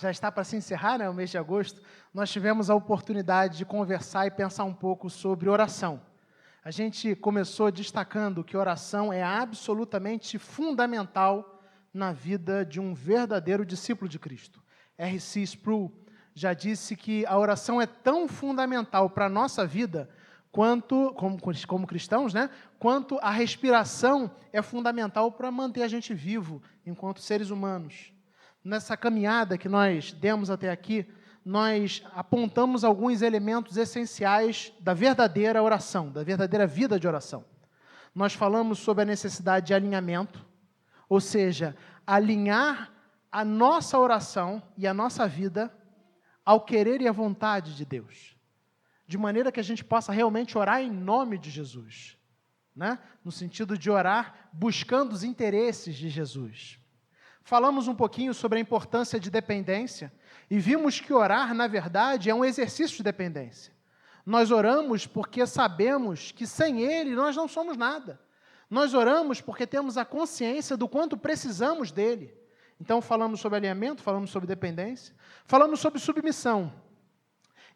já está para se encerrar, né, o mês de agosto, nós tivemos a oportunidade de conversar e pensar um pouco sobre oração. A gente começou destacando que oração é absolutamente fundamental na vida de um verdadeiro discípulo de Cristo. R.C. Sproul já disse que a oração é tão fundamental para a nossa vida, quanto, como cristãos, né, quanto a respiração é fundamental para manter a gente vivo enquanto seres humanos. Nessa caminhada que nós demos até aqui, nós apontamos alguns elementos essenciais da verdadeira oração, da verdadeira vida de oração. Nós falamos sobre a necessidade de alinhamento, ou seja, alinhar a nossa oração e a nossa vida ao querer e à vontade de Deus, de maneira que a gente possa realmente orar em nome de Jesus, né? No sentido de orar buscando os interesses de Jesus. Falamos um pouquinho sobre a importância de dependência e vimos que orar, na verdade, é um exercício de dependência. Nós oramos porque sabemos que sem Ele nós não somos nada. Nós oramos porque temos a consciência do quanto precisamos dEle. Então, falamos sobre alinhamento, falamos sobre dependência, falamos sobre submissão.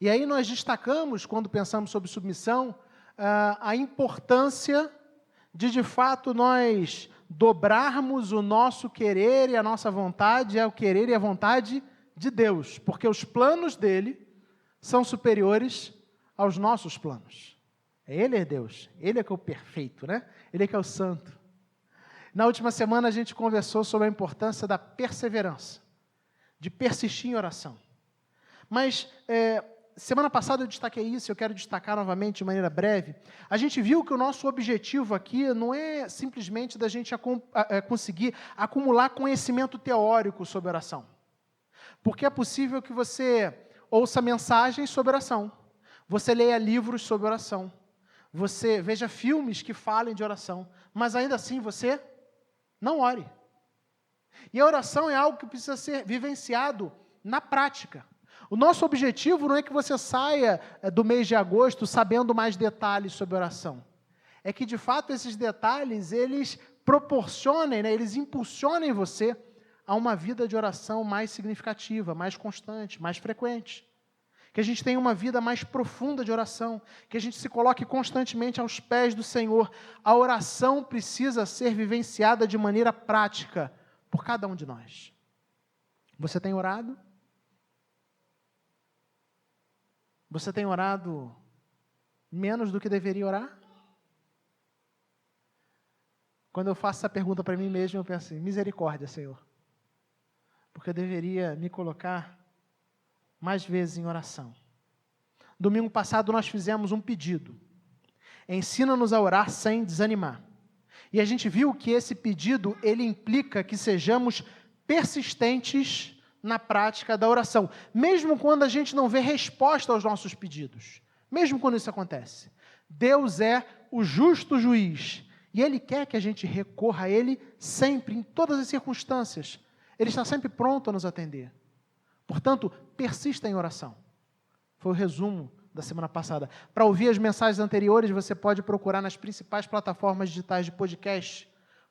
E aí nós destacamos, quando pensamos sobre submissão, a importância de fato, nós dobrarmos o nosso querer e a nossa vontade ao querer e à vontade de Deus, porque os planos dele são superiores aos nossos planos. Ele é Deus, Ele é que é o perfeito, né? Ele é que é o santo. Na última semana a gente conversou sobre a importância da perseverança, de persistir em oração. Mas semana passada eu destaquei isso, eu quero destacar novamente de maneira breve. A gente viu que o nosso objetivo aqui não é simplesmente da gente conseguir acumular conhecimento teórico sobre oração. Porque é possível que você ouça mensagens sobre oração, você leia livros sobre oração, você veja filmes que falem de oração, mas ainda assim você não ore. E a oração é algo que precisa ser vivenciado na prática. O nosso objetivo não é que você saia do mês de agosto sabendo mais detalhes sobre oração. É que, de fato, esses detalhes, eles proporcionem, né, eles impulsionem você a uma vida de oração mais significativa, mais constante, mais frequente. Que a gente tenha uma vida mais profunda de oração, que a gente se coloque constantemente aos pés do Senhor. A oração precisa ser vivenciada de maneira prática por cada um de nós. Você tem orado? Você tem orado menos do que deveria orar? Quando eu faço essa pergunta para mim mesmo, eu penso assim, misericórdia, Senhor. Porque eu deveria me colocar mais vezes em oração. Domingo passado nós fizemos um pedido. Ensina-nos a orar sem desanimar. E a gente viu que esse pedido, ele implica que sejamos persistentes na prática da oração, mesmo quando a gente não vê resposta aos nossos pedidos, mesmo quando isso acontece. Deus é o justo juiz, e Ele quer que a gente recorra a Ele sempre, em todas as circunstâncias. Ele está sempre pronto a nos atender. Portanto, persista em oração. Foi o resumo da semana passada. Para ouvir as mensagens anteriores, você pode procurar nas principais plataformas digitais de podcast,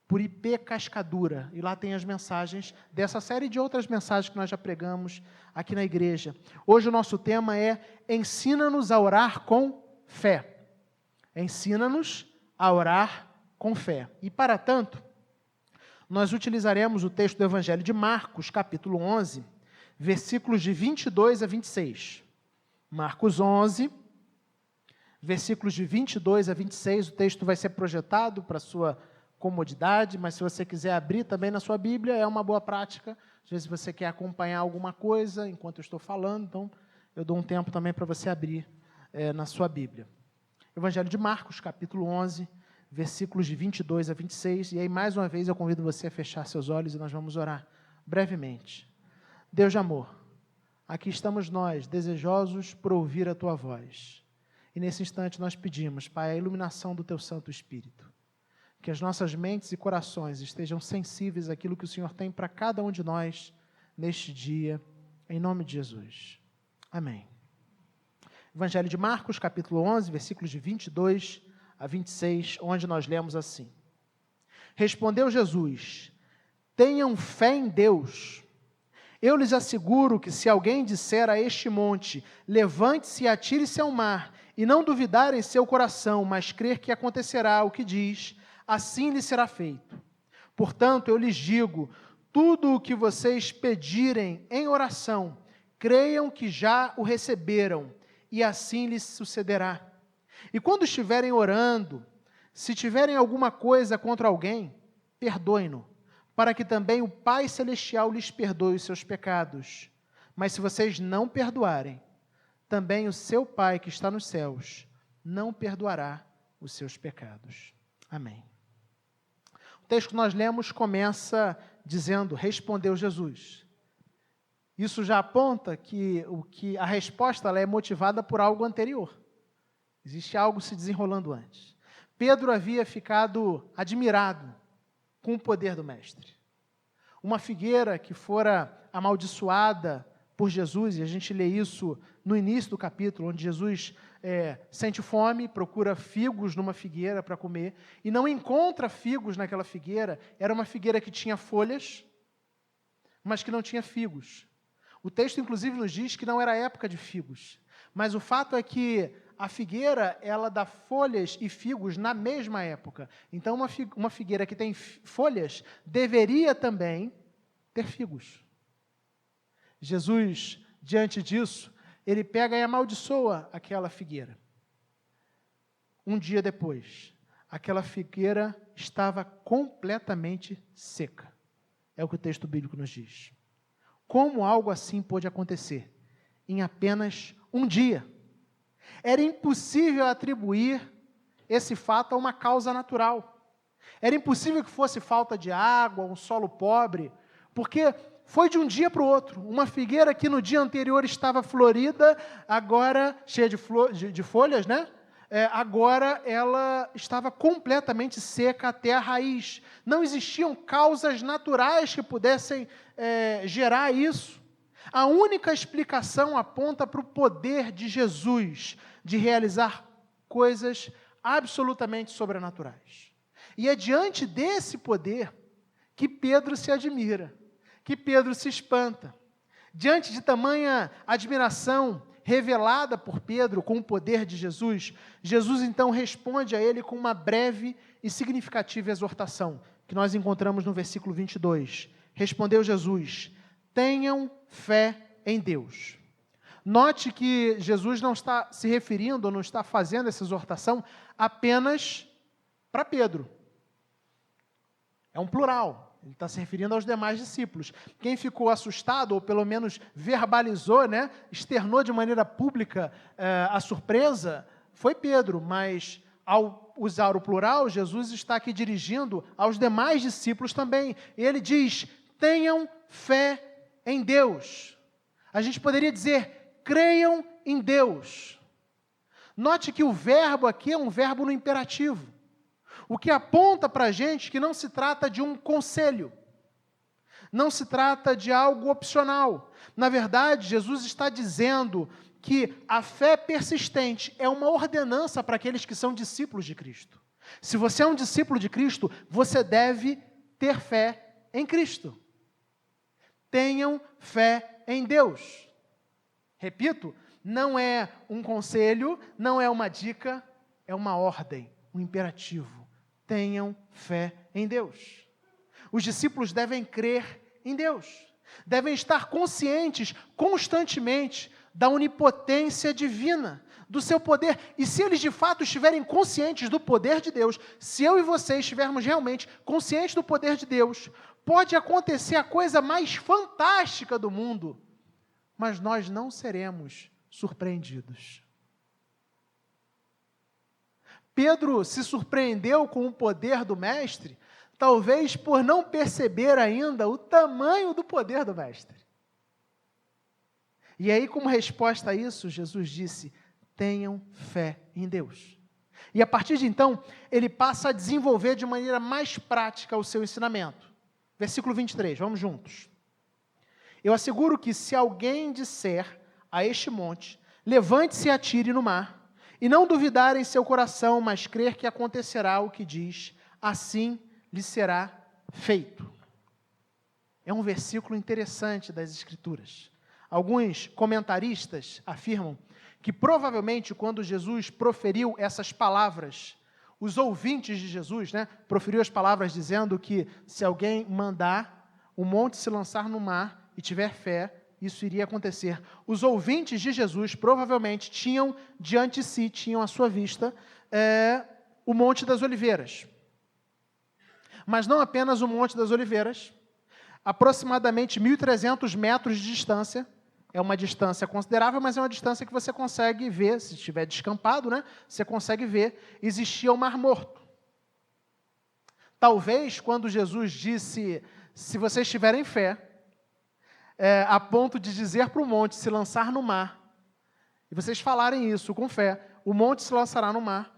por IP Cascadura, e lá tem as mensagens dessa série e de outras mensagens que nós já pregamos aqui na igreja. Hoje o nosso tema é Ensina-nos a orar com fé. Ensina-nos a orar com fé. E para tanto, nós utilizaremos o texto do Evangelho de Marcos, capítulo 11, versículos de 22 a 26. Marcos 11, versículos de 22 a 26, o texto vai ser projetado para a sua comodidade, mas se você quiser abrir também na sua Bíblia, é uma boa prática. Às vezes você quer acompanhar alguma coisa enquanto eu estou falando, então eu dou um tempo também para você abrir na sua Bíblia. Evangelho de Marcos, capítulo 11, versículos de 22 a 26, e aí mais uma vez eu convido você a fechar seus olhos e nós vamos orar brevemente. Deus de amor, aqui estamos nós, desejosos por ouvir a Tua voz. E nesse instante nós pedimos, Pai, a iluminação do Teu Santo Espírito. Que as nossas mentes e corações estejam sensíveis àquilo que o Senhor tem para cada um de nós neste dia, em nome de Jesus. Amém. Evangelho de Marcos, capítulo 11, versículos de 22 a 26, onde nós lemos assim. Respondeu Jesus, tenham fé em Deus. Eu lhes asseguro que se alguém disser a este monte, levante-se e atire-se ao mar, e não duvidar em seu coração, mas crer que acontecerá o que diz, assim lhe será feito. Portanto, eu lhes digo, tudo o que vocês pedirem em oração, creiam que já o receberam, e assim lhes sucederá. E quando estiverem orando, se tiverem alguma coisa contra alguém, perdoem-no, para que também o Pai Celestial lhes perdoe os seus pecados. Mas se vocês não perdoarem, também o seu Pai que está nos céus não perdoará os seus pecados. Amém. O texto que nós lemos começa dizendo, respondeu Jesus. Isso já aponta que a resposta ela é motivada por algo anterior. Existe algo se desenrolando antes. Pedro havia ficado admirado com o poder do Mestre. Uma figueira que fora amaldiçoada por Jesus, e a gente lê isso no início do capítulo, onde Jesus sente fome, procura figos numa figueira para comer, e não encontra figos naquela figueira. Era uma figueira que tinha folhas, mas que não tinha figos. O texto, inclusive, nos diz que não era época de figos, mas o fato é que a figueira, ela dá folhas e figos na mesma época. Então, uma figueira que tem folhas deveria também ter figos. Jesus, diante disso, ele pega e amaldiçoa aquela figueira. Um dia depois, aquela figueira estava completamente seca. É o que o texto bíblico nos diz. Como algo assim pôde acontecer? Em apenas um dia. Era impossível atribuir esse fato a uma causa natural. Era impossível que fosse falta de água, um solo pobre, porque foi de um dia para o outro. Uma figueira que no dia anterior estava florida, agora cheia de folhas, né? Agora ela estava completamente seca até a raiz. Não existiam causas naturais que pudessem gerar isso. A única explicação aponta para o poder de Jesus de realizar coisas absolutamente sobrenaturais. E é diante desse poder que Pedro se admira, que Pedro se espanta. Diante de tamanha admiração revelada por Pedro com o poder de Jesus, Jesus então responde a ele com uma breve e significativa exortação, que nós encontramos no versículo 22. Respondeu Jesus: tenham fé em Deus. Note que Jesus não está se referindo, ou não está fazendo essa exortação apenas para Pedro. É um plural. Ele está se referindo aos demais discípulos. Quem ficou assustado, ou pelo menos verbalizou, né, externou de maneira pública a surpresa, foi Pedro, mas ao usar o plural, Jesus está aqui dirigindo aos demais discípulos também. Ele diz: tenham fé em Deus. A gente poderia dizer, creiam em Deus. Note que o verbo aqui é um verbo no imperativo, o que aponta para a gente que não se trata de um conselho, não se trata de algo opcional. Na verdade, Jesus está dizendo que a fé persistente é uma ordenança para aqueles que são discípulos de Cristo. Se você é um discípulo de Cristo, você deve ter fé em Cristo. Tenham fé em Deus. Repito, não é um conselho, não é uma dica, é uma ordem, um imperativo. Tenham fé em Deus. Os discípulos devem crer em Deus. Devem estar conscientes constantemente da onipotência divina, do seu poder. E se eles de fato estiverem conscientes do poder de Deus, se eu e você estivermos realmente conscientes do poder de Deus, pode acontecer a coisa mais fantástica do mundo, mas nós não seremos surpreendidos. Pedro se surpreendeu com o poder do Mestre, talvez por não perceber ainda o tamanho do poder do Mestre. E aí, como resposta a isso, Jesus disse: tenham fé em Deus. E a partir de então, ele passa a desenvolver de maneira mais prática o seu ensinamento. Versículo 23, vamos juntos. Eu asseguro que se alguém disser a este monte, levante-se e atire no mar, e não duvidar em seu coração, mas crer que acontecerá o que diz, assim lhe será feito. é um versículo interessante das Escrituras. Alguns comentaristas afirmam que provavelmente quando Jesus proferiu essas palavras, os ouvintes de Jesus, proferiu as palavras dizendo que se alguém mandar o monte se lançar no mar e tiver fé, isso iria acontecer. Os ouvintes de Jesus provavelmente tinham diante de si, tinham à sua vista, o Monte das Oliveiras. Mas não apenas o Monte das Oliveiras, aproximadamente 1.300 metros de distância, é uma distância considerável, mas é uma distância que você consegue ver, se estiver descampado, você consegue ver, existia o Mar Morto. Talvez, quando Jesus disse, se vocês tiverem fé, a ponto de dizer para o monte se lançar no mar, e vocês falarem isso com fé, o monte se lançará no mar,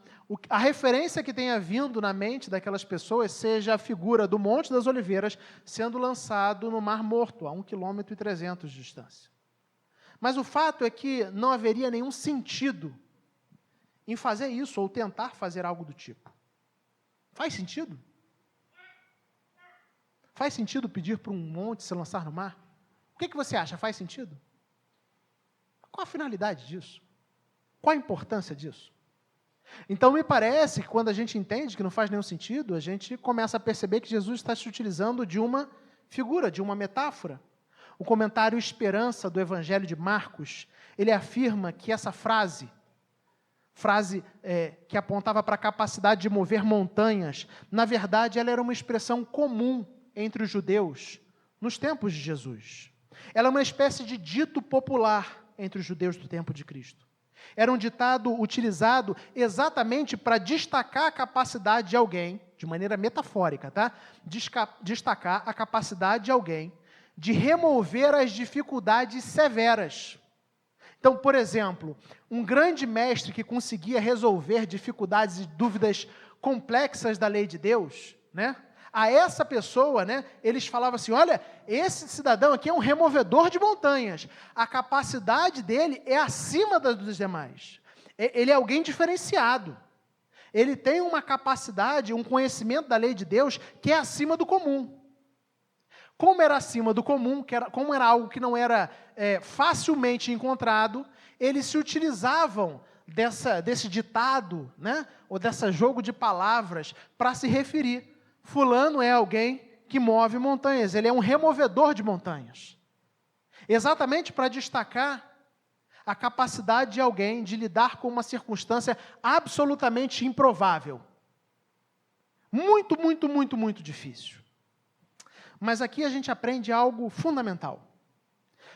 a referência que tenha vindo na mente daquelas pessoas seja a figura do Monte das Oliveiras sendo lançado no Mar Morto, a 1,3 km de distância. Mas o fato é que não haveria nenhum sentido em fazer isso ou tentar fazer algo do tipo. Faz sentido? Faz sentido pedir para um monte se lançar no mar? O que você acha? Faz sentido? Qual a finalidade disso? Qual a importância disso? Então, me parece que quando a gente entende que não faz nenhum sentido, a gente começa a perceber que Jesus está se utilizando de uma figura, de uma metáfora. O comentário Esperança do Evangelho de Marcos, ele afirma que essa frase que apontava para a capacidade de mover montanhas, na verdade, ela era uma expressão comum entre os judeus nos tempos de Jesus. Ela é uma espécie de dito popular entre os judeus do tempo de Cristo. Era um ditado utilizado exatamente para destacar a capacidade de alguém, de maneira metafórica, destacar a capacidade de alguém de remover as dificuldades severas. Então, por exemplo, um grande mestre que conseguia resolver dificuldades e dúvidas complexas da lei de Deus, a essa pessoa, eles falavam assim, olha, esse cidadão aqui é um removedor de montanhas, a capacidade dele é acima dos demais, ele é alguém diferenciado, ele tem uma capacidade, um conhecimento da lei de Deus que é acima do comum. Como era acima do comum, como era algo que não era facilmente encontrado, eles se utilizavam desse ditado, ou desse jogo de palavras para se referir. Fulano é alguém que move montanhas, ele é um removedor de montanhas. Exatamente para destacar a capacidade de alguém de lidar com uma circunstância absolutamente improvável. Muito, muito, muito, muito difícil. Mas aqui a gente aprende algo fundamental.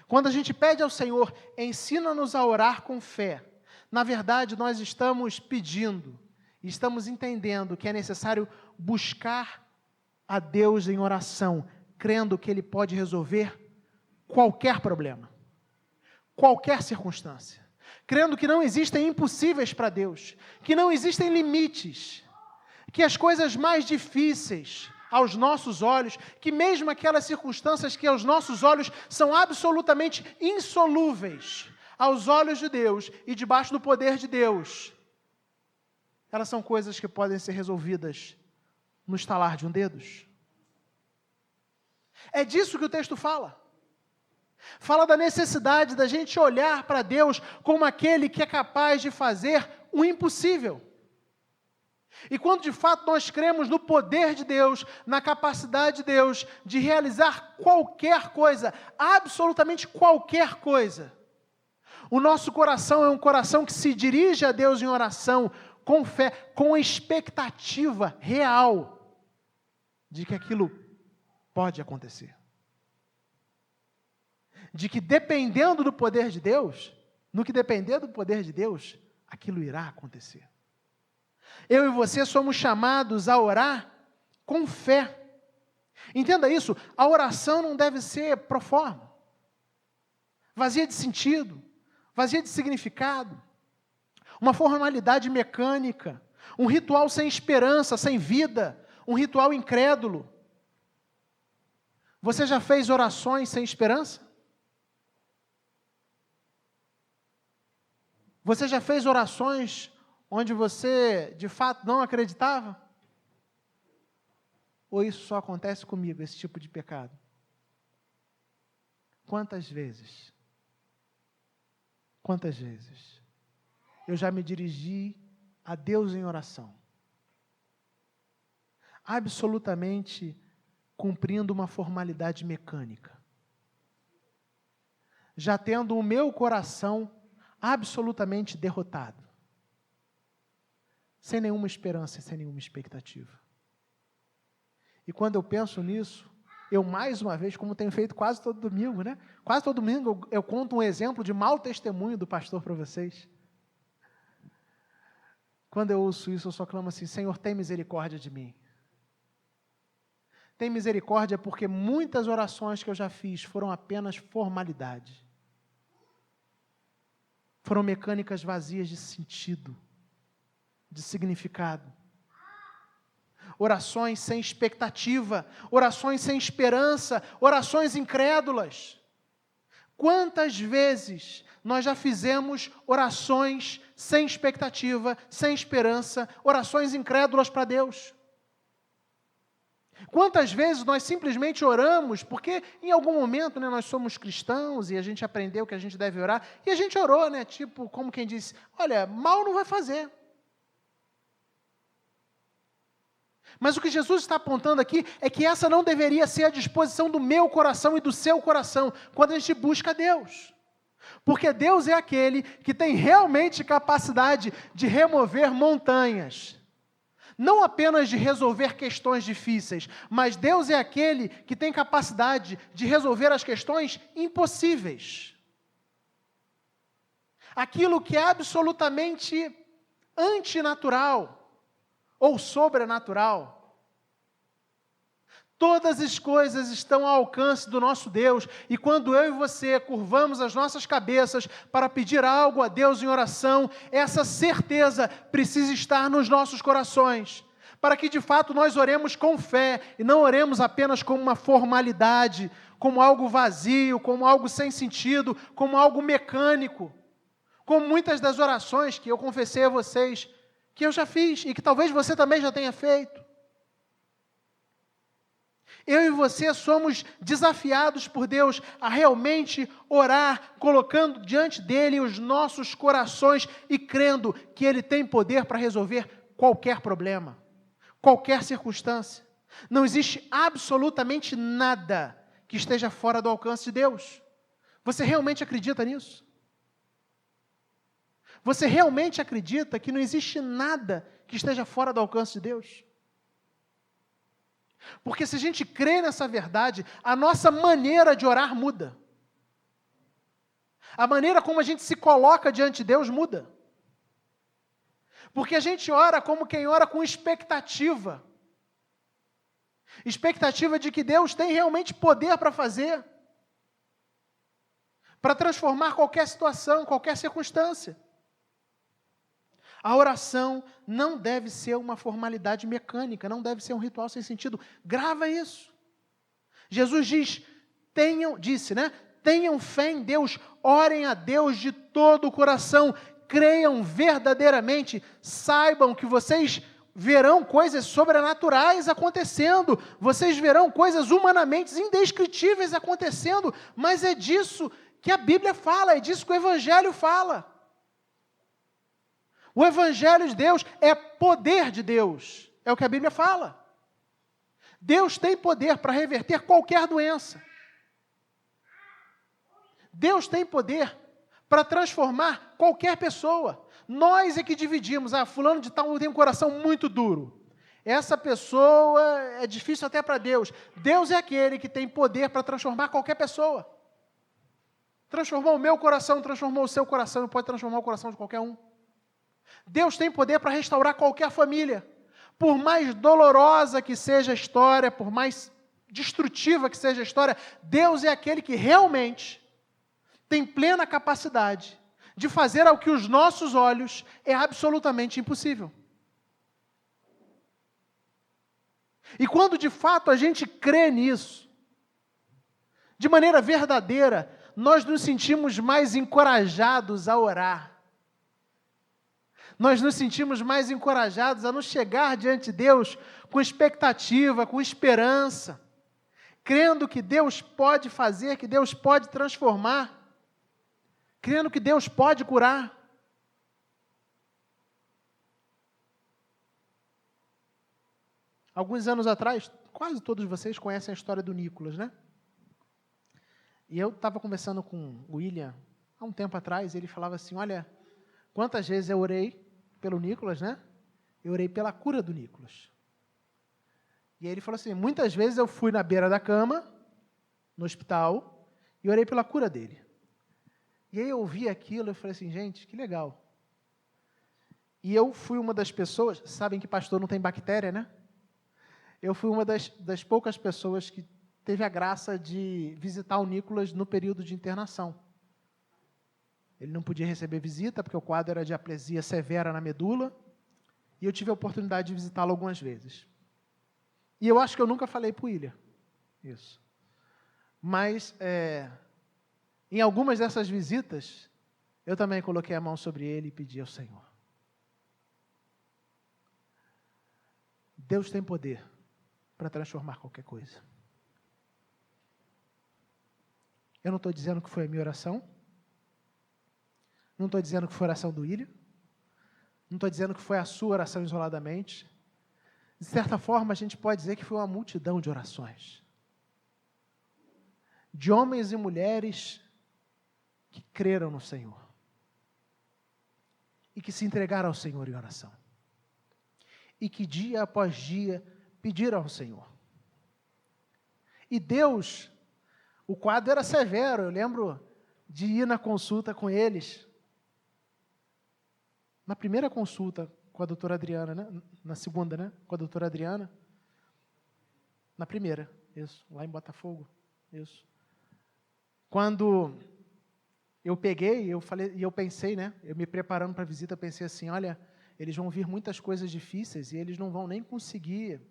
Quando a gente pede ao Senhor, ensina-nos a orar com fé, na verdade nós estamos pedindo, estamos entendendo que é necessário buscar a Deus em oração, crendo que Ele pode resolver qualquer problema, qualquer circunstância, crendo que não existem impossíveis para Deus, que não existem limites, que as coisas mais difíceis aos nossos olhos, que mesmo aquelas circunstâncias que aos nossos olhos são absolutamente insolúveis, aos olhos de Deus e debaixo do poder de Deus, elas são coisas que podem ser resolvidas no estalar de um dedo. É disso que o texto fala. Fala da necessidade da gente olhar para Deus como aquele que é capaz de fazer o impossível. E quando de fato nós cremos no poder de Deus, na capacidade de Deus de realizar qualquer coisa, absolutamente qualquer coisa, o nosso coração é um coração que se dirige a Deus em oração, com fé, com expectativa real de que aquilo pode acontecer. De que dependendo do poder de Deus, no que depender do poder de Deus, aquilo irá acontecer. Eu e você somos chamados a orar com fé. Entenda isso, a oração não deve ser pro forma, vazia de sentido, vazia de significado, uma formalidade mecânica, um ritual sem esperança, sem vida, um ritual incrédulo. Você já fez orações sem esperança? Você já fez orações onde você, de fato, não acreditava? Ou isso só acontece comigo, esse tipo de pecado? quantas vezes eu já me dirigi a Deus em oração, absolutamente cumprindo uma formalidade mecânica, já tendo o meu coração absolutamente derrotado, sem nenhuma esperança, sem nenhuma expectativa. E quando eu penso nisso, eu mais uma vez, como tenho feito quase todo domingo, né? Quase todo domingo eu conto um exemplo de mau testemunho do pastor para vocês. Quando eu ouço isso, eu só clamo assim: Senhor, tem misericórdia de mim. Tem misericórdia porque muitas orações que eu já fiz foram apenas formalidade. Foram mecânicas vazias de sentido, de significado. Orações sem expectativa, orações sem esperança, orações incrédulas. Quantas vezes nós já fizemos orações sem expectativa, sem esperança, orações incrédulas para Deus? Quantas vezes nós simplesmente oramos, porque em algum momento, né, nós somos cristãos e a gente aprendeu que a gente deve orar, e a gente orou, né, tipo, como quem disse, olha, mal não vai fazer. Mas o que Jesus está apontando aqui é que essa não deveria ser a disposição do meu coração e do seu coração, quando a gente busca Deus. Porque Deus é aquele que tem realmente capacidade de remover montanhas. Não apenas de resolver questões difíceis, mas Deus é aquele que tem capacidade de resolver as questões impossíveis. Aquilo que é absolutamente antinatural ou sobrenatural. Todas as coisas estão ao alcance do nosso Deus, e quando eu e você curvamos as nossas cabeças para pedir algo a Deus em oração, essa certeza precisa estar nos nossos corações, para que de fato nós oremos com fé, e não oremos apenas como uma formalidade, como algo vazio, como algo sem sentido, como algo mecânico, como muitas das orações que eu confessei a vocês, que eu já fiz, e que talvez você também já tenha feito. Eu e você somos desafiados por Deus a realmente orar, colocando diante dEle os nossos corações e crendo que Ele tem poder para resolver qualquer problema, qualquer circunstância. Não existe absolutamente nada que esteja fora do alcance de Deus. Você realmente acredita nisso? Você realmente acredita que não existe nada que esteja fora do alcance de Deus? Porque se a gente crê nessa verdade, a nossa maneira de orar muda. A maneira como a gente se coloca diante de Deus muda. Porque a gente ora como quem ora com expectativa. Expectativa de que Deus tem realmente poder para fazer. Para transformar qualquer situação, qualquer circunstância. A oração não deve ser uma formalidade mecânica, não deve ser um ritual sem sentido. Grava isso. Jesus disse, né? Tenham fé em Deus, orem a Deus de todo o coração, creiam verdadeiramente, saibam que vocês verão coisas sobrenaturais acontecendo, vocês verão coisas humanamente indescritíveis acontecendo, mas é disso que a Bíblia fala, é disso que o Evangelho fala. O Evangelho de Deus é poder de Deus, é o que a Bíblia fala. Deus tem poder para reverter qualquer doença. Deus tem poder para transformar qualquer pessoa. Nós é que dividimos, fulano de tal tem um coração muito duro. Essa pessoa é difícil até para Deus. Deus é aquele que tem poder para transformar qualquer pessoa. Transformou o meu coração, transformou o seu coração e pode transformar o coração de qualquer um. Deus tem poder para restaurar qualquer família. Por mais dolorosa que seja a história, por mais destrutiva que seja a história, Deus é aquele que realmente tem plena capacidade de fazer ao que os nossos olhos é absolutamente impossível. E quando de fato a gente crê nisso, de maneira verdadeira, nós nos sentimos mais encorajados a orar. Nós nos sentimos mais encorajados a nos chegar diante de Deus com expectativa, com esperança. crendo que Deus pode fazer, que Deus pode transformar, crendo que Deus pode curar. Alguns anos atrás, quase todos vocês conhecem a história do Nicolas, né? E eu estava conversando com o William há um tempo atrás, e ele falava assim, olha, quantas vezes eu orei pelo Nicolas, né? Eu orei pela cura do Nicolas. E aí ele falou assim, muitas vezes eu fui na beira da cama, no hospital, e orei pela cura dele. E aí eu ouvi aquilo e falei assim, gente, que legal. E eu fui uma das pessoas, sabem que pastor não tem bactéria, né? Eu fui uma das poucas pessoas que teve a graça de visitar o Nicolas no período de internação. Ele não podia receber visita, porque o quadro era de aplesia severa na medula, e eu tive a oportunidade de visitá-lo algumas vezes. E eu acho que eu nunca falei para o William isso. Mas, em algumas dessas visitas, eu também coloquei a mão sobre ele e pedi ao Senhor. Deus tem poder para transformar qualquer coisa. Eu não estou dizendo que foi a minha oração, não estou dizendo que foi a oração do William, não estou dizendo que foi a sua oração isoladamente. De certa forma, a gente pode dizer que foi uma multidão de orações. De homens e mulheres que creram no Senhor. E que se entregaram ao Senhor em oração. E que dia após dia pediram ao Senhor. E Deus, o quadro era severo, eu lembro de ir na consulta com eles. Na primeira consulta com a doutora Adriana, né? Na segunda, né? Com a doutora Adriana. Na primeira, isso, lá em Botafogo, isso. Quando eu peguei, eu falei, e eu pensei, né? Eu me preparando para a visita, eu pensei assim, olha, eles vão vir muitas coisas difíceis e eles não vão nem conseguir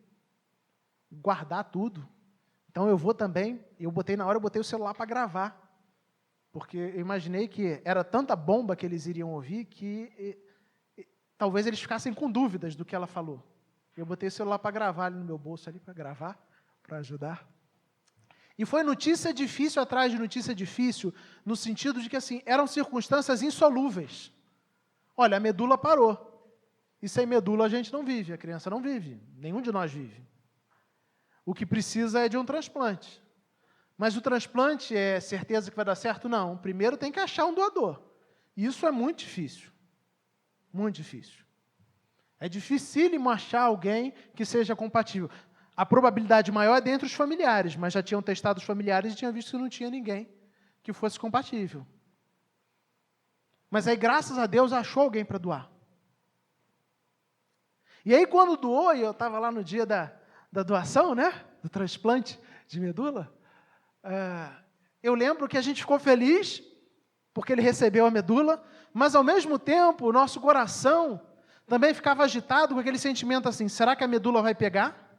guardar tudo. Então eu vou também, eu botei o celular para gravar, porque eu imaginei que era tanta bomba que eles iriam ouvir que talvez eles ficassem com dúvidas do que ela falou. Eu botei o celular para gravar ali no meu bolso, ali para gravar, para ajudar. E foi notícia difícil atrás de notícia difícil, no sentido de que assim, eram circunstâncias insolúveis. Olha, a medula parou. E sem medula a gente não vive, a criança não vive, nenhum de nós vive. O que precisa é de um transplante. Mas o transplante é certeza que vai dar certo? Não. Primeiro tem que achar um doador. E isso é muito difícil. Muito difícil. É dificílimo achar alguém que seja compatível. A probabilidade maior é dentre os familiares, mas já tinham testado os familiares e tinham visto que não tinha ninguém que fosse compatível. Mas aí, graças a Deus, achou alguém para doar. E aí, quando doou, e eu estava lá no dia da doação, né? Do transplante de medula, eu lembro que a gente ficou feliz, porque ele recebeu a medula, mas, ao mesmo tempo, o nosso coração também ficava agitado com aquele sentimento assim, será que a medula vai pegar?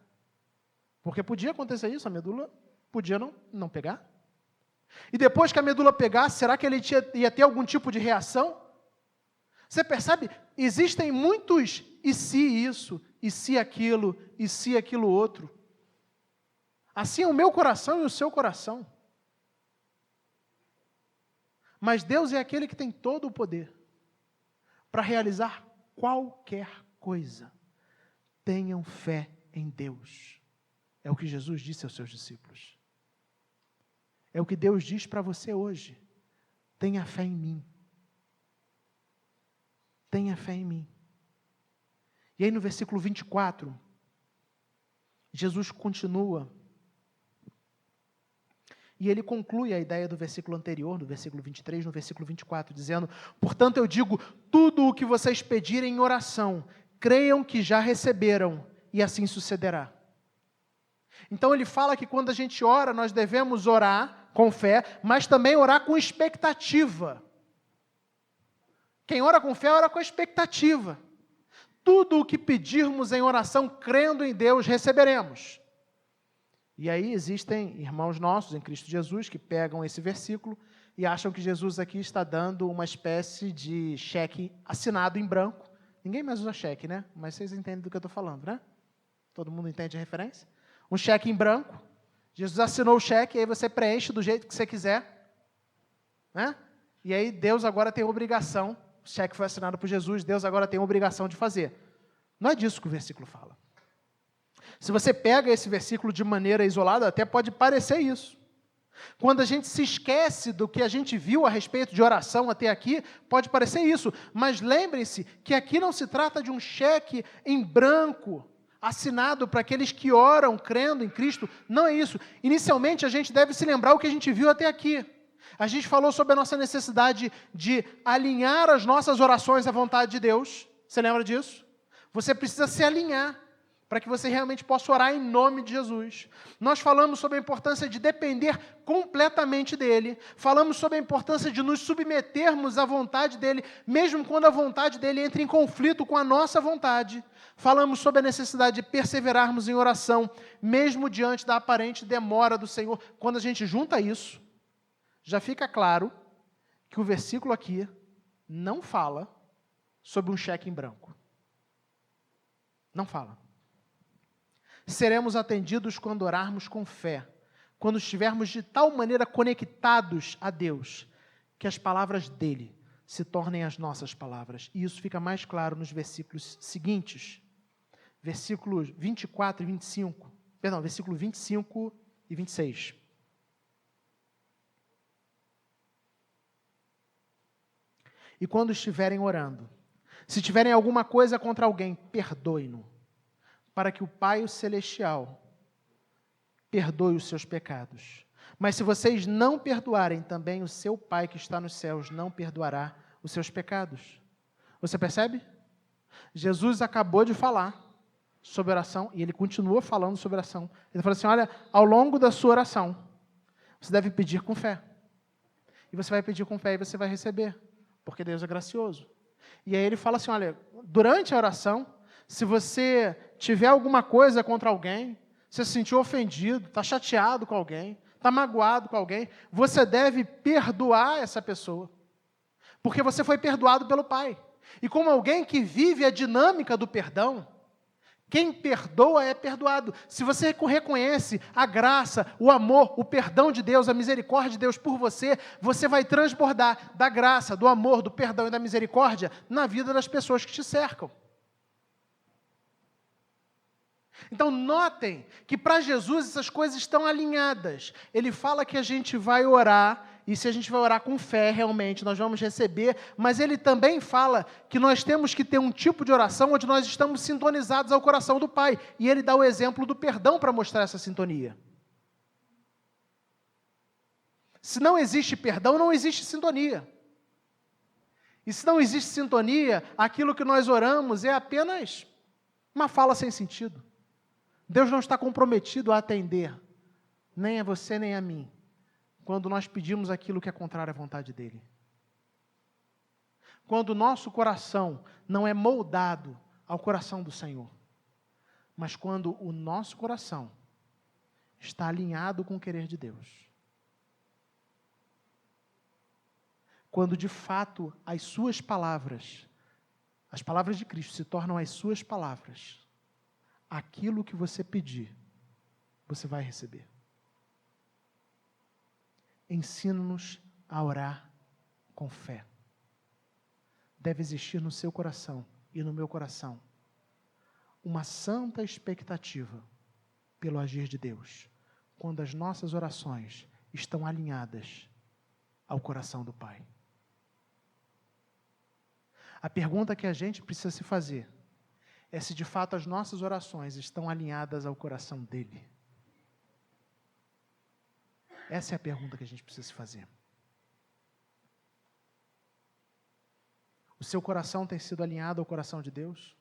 Porque podia acontecer isso, a medula podia não pegar. E depois que a medula pegasse, será que ele ia ter algum tipo de reação? Você percebe? Existem muitos e se isso, e se aquilo, e se aquilo outro. Assim é o meu coração e o seu coração. Mas Deus é aquele que tem todo o poder para realizar qualquer coisa. Tenham fé em Deus. É o que Jesus disse aos seus discípulos. É o que Deus diz para você hoje. Tenha fé em mim. Tenha fé em mim. E aí no versículo 24, Jesus continua. E ele conclui a ideia do versículo anterior, no versículo 23, no versículo 24, dizendo, portanto eu digo, tudo o que vocês pedirem em oração, creiam que já receberam, e assim sucederá. Então ele fala que quando a gente ora, nós devemos orar com fé, mas também orar com expectativa. Quem ora com fé, ora com expectativa. Tudo o que pedirmos em oração, crendo em Deus, receberemos. E aí existem irmãos nossos em Cristo Jesus que pegam esse versículo e acham que Jesus aqui está dando uma espécie de cheque assinado em branco. Ninguém mais usa cheque, né? Mas vocês entendem do que eu estou falando, né? Todo mundo entende a referência? Um cheque em branco, Jesus assinou o cheque, e aí você preenche do jeito que você quiser, né? E aí Deus agora tem obrigação, o cheque foi assinado por Jesus, Deus agora tem obrigação de fazer. Não é disso que o versículo fala. Se você pega esse versículo de maneira isolada, até pode parecer isso. Quando a gente se esquece do que a gente viu a respeito de oração até aqui, pode parecer isso. Mas lembrem-se que aqui não se trata de um cheque em branco, assinado para aqueles que oram crendo em Cristo. Não é isso. Inicialmente, a gente deve se lembrar o que a gente viu até aqui. A gente falou sobre a nossa necessidade de alinhar as nossas orações à vontade de Deus. Você lembra disso? Você precisa se alinhar para que você realmente possa orar em nome de Jesus. Nós falamos sobre a importância de depender completamente dEle. Falamos sobre a importância de nos submetermos à vontade dEle, mesmo quando a vontade dEle entra em conflito com a nossa vontade. Falamos sobre a necessidade de perseverarmos em oração, mesmo diante da aparente demora do Senhor. Quando a gente junta isso, já fica claro que o versículo aqui não fala sobre um cheque em branco. Não fala. Seremos atendidos quando orarmos com fé, quando estivermos de tal maneira conectados a Deus, que as palavras dele se tornem as nossas palavras. E isso fica mais claro nos versículos seguintes, versículos 24 e 25, perdão, versículo 25 e 26. E quando estiverem orando, se tiverem alguma coisa contra alguém, perdoe-no, para que o Pai Celestial perdoe os seus pecados. Mas se vocês não perdoarem, também o seu Pai que está nos céus não perdoará os seus pecados. Você percebe? Jesus acabou de falar sobre oração, e ele continua falando sobre oração. Ele falou assim, olha, ao longo da sua oração, você deve pedir com fé. E você vai pedir com fé e você vai receber, porque Deus é gracioso. E aí ele fala assim, olha, durante a oração, se você tiver alguma coisa contra alguém, você se sentiu ofendido, está chateado com alguém, está magoado com alguém, você deve perdoar essa pessoa, porque você foi perdoado pelo Pai. E como alguém que vive a dinâmica do perdão, quem perdoa é perdoado. Se você reconhece a graça, o amor, o perdão de Deus, a misericórdia de Deus por você, você vai transbordar da graça, do amor, do perdão e da misericórdia na vida das pessoas que te cercam. Então, notem que para Jesus essas coisas estão alinhadas. Ele fala que a gente vai orar, e se a gente vai orar com fé, realmente, nós vamos receber, mas ele também fala que nós temos que ter um tipo de oração onde nós estamos sintonizados ao coração do Pai. E ele dá o exemplo do perdão para mostrar essa sintonia. Se não existe perdão, não existe sintonia. E se não existe sintonia, aquilo que nós oramos é apenas uma fala sem sentido. Deus não está comprometido a atender, nem a você, nem a mim, quando nós pedimos aquilo que é contrário à vontade dEle. Quando o nosso coração não é moldado ao coração do Senhor, mas quando o nosso coração está alinhado com o querer de Deus. Quando de fato as suas palavras, as palavras de Cristo se tornam as suas palavras, aquilo que você pedir, você vai receber. Ensina-nos a orar com fé. Deve existir no seu coração e no meu coração uma santa expectativa pelo agir de Deus, quando as nossas orações estão alinhadas ao coração do Pai. A pergunta que a gente precisa se fazer é se de fato as nossas orações estão alinhadas ao coração dEle. Essa é a pergunta que a gente precisa se fazer. O seu coração tem sido alinhado ao coração de Deus?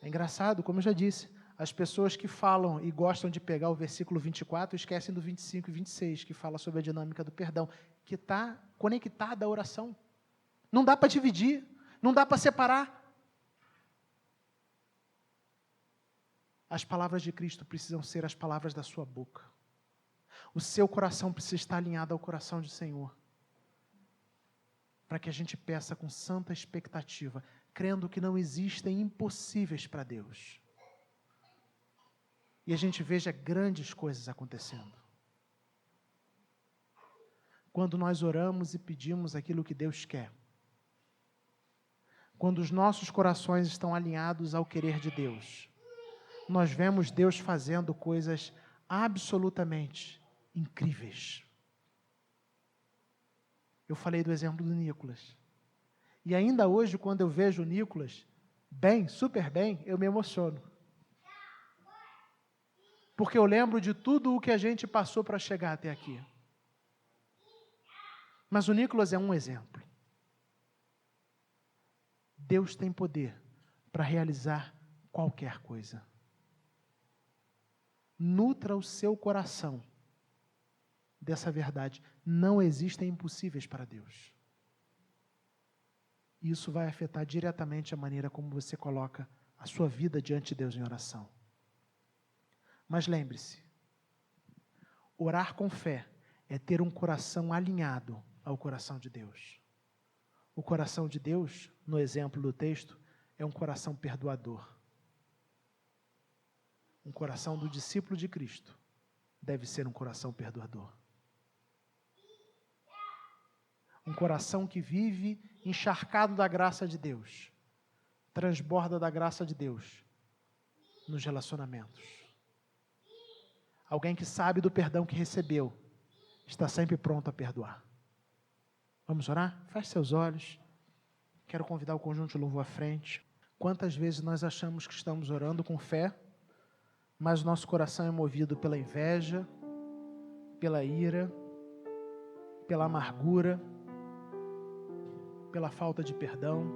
É engraçado, como eu já disse, as pessoas que falam e gostam de pegar o versículo 24 esquecem do 25 e 26, que fala sobre a dinâmica do perdão, que está conectada à oração. Não dá para dividir. Não dá para separar. As palavras de Cristo precisam ser as palavras da sua boca. O seu coração precisa estar alinhado ao coração do Senhor, para que a gente peça com santa expectativa, crendo que não existem impossíveis para Deus. e a gente veja grandes coisas acontecendo. Quando nós oramos e pedimos aquilo que Deus quer. Quando os nossos corações estão alinhados ao querer de Deus, nós vemos Deus fazendo coisas absolutamente incríveis. Eu falei do exemplo do Nicolas. E ainda hoje, quando eu vejo o Nicolas bem, super bem, eu me emociono. Porque eu lembro de tudo o que a gente passou para chegar até aqui. Mas o Nicolas é um exemplo. Deus tem poder para realizar qualquer coisa. Nutra o seu coração dessa verdade. Não existem impossíveis para Deus. Isso vai afetar diretamente a maneira como você coloca a sua vida diante de Deus em oração. Mas lembre-se, orar com fé é ter um coração alinhado ao coração de Deus. O coração de Deus, no exemplo do texto, é um coração perdoador. Um coração do discípulo de Cristo deve ser um coração perdoador. Um coração que vive encharcado da graça de Deus, transborda da graça de Deus nos relacionamentos. Alguém que sabe do perdão que recebeu, está sempre pronto a perdoar. Vamos orar? Feche seus olhos. Quero convidar o conjunto de louvor à frente. Quantas vezes nós achamos que estamos orando com fé, mas o nosso coração é movido pela inveja, pela ira, pela amargura, pela falta de perdão.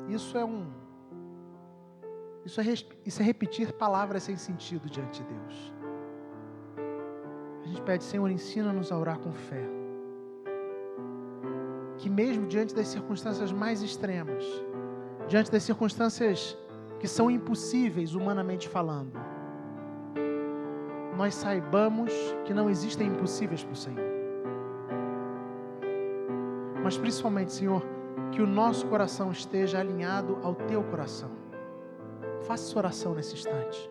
Isso é repetir palavras sem sentido diante de Deus. A gente pede, Senhor, ensina-nos a orar com fé. Que mesmo diante das circunstâncias mais extremas, diante das circunstâncias que são impossíveis humanamente falando, nós saibamos que não existem impossíveis para o Senhor. Mas principalmente, Senhor, que o nosso coração esteja alinhado ao Teu coração. Faça essa oração nesse instante.